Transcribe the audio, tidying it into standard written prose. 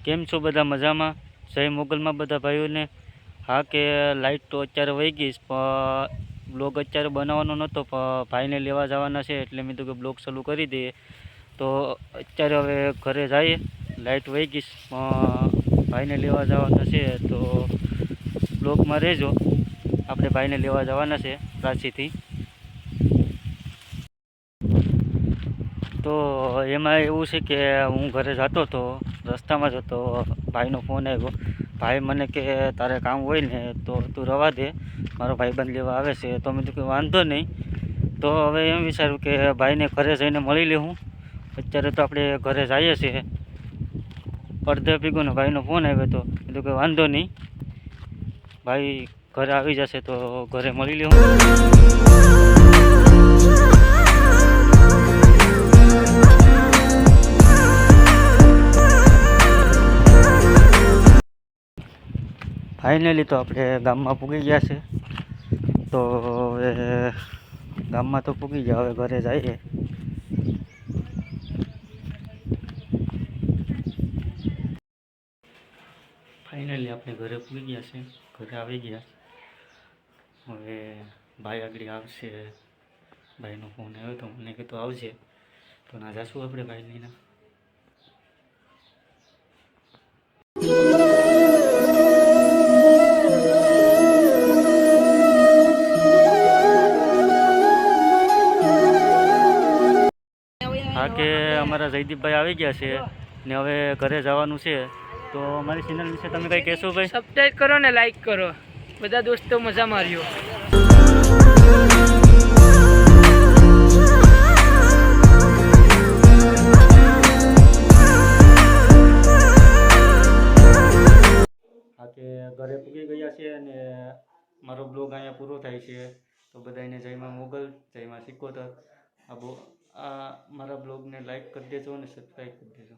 કેમ છો બધા મજામાં? જય મોગલમાં બધા ભાઈઓને. હા કે લાઇટ તો અત્યારે વહી ગઈ પણ બ્લોગ અત્યારે બનાવવાનો નહોતો પણ ભાઈને લેવા જવાના છે એટલે મેં તો કે બ્લોગ ચાલુ કરી દઈએ. તો અત્યારે હવે ઘરે જઈએ, લાઇટ વહી ગઈ પણ ભાઈને લેવા જવાના છે તો બ્લોગમાં રહેજો. આપણે ભાઈને લેવા જવાના છે રાંચીથી. તો એમાં એવું છે કે હું ઘરે જતો હતો, રસ્તામાં જ હતો, ભાઈનો ફોન આવ્યો. ભાઈ મને કે તારે કામ હોય ને તો તું રવા દે, મારો ભાઈબંધ લેવા આવે છે. તો મેં તો કે વાંધો નહીં. તો હવે એમ વિચાર્યું કે ભાઈને ઘરે જઈને મળી લેવું. અત્યારે તો આપણે ઘરે જઈએ છીએ. અડધે ભેગોનો ભાઈનો ફોન આવ્યો હતો. મેં તો કે વાંધો નહીં, ભાઈ ઘરે આવી જશે તો ઘરે મળી લેવું. ફાઇનલી તો આપણે ગામમાં પૂગી ગયા છે. તો હવે ગામમાં તો પૂગી ગયા, હવે ઘરે જઈએ. ફાઇનલી આપણે ઘરે પૂગી ગયા છે, ઘરે આવી ગયા. હવે ભાઈ આગળ આવશે. ભાઈનો ફોન આવ્યો તો મને કીધું આવશે, તો ના જશું આપણે ભાઈ લઈને. હા કે અમારા જયદીપભાઈ આવી ગયા છે ને હવે ઘરે જવાનું છે. તો અમારી ચેનલ વિશે તમે કંઈ કહેશો ભાઈ? સબસ્ક્રાઈબ કરો ને લાઈક કરો, બધા દોસ્તો મજા માર્યો. હા કે ઘરે પૂગી ગયા છે અને મારો બ્લોગ અહીંયા પૂરો થાય છે. તો બધાને જયમાં મોગલ, જયમાં સિકોતર. આ મારા બ્લોગને લાઈક કરી દેજો અને સબસ્ક્રાઈબ કરી દેજો.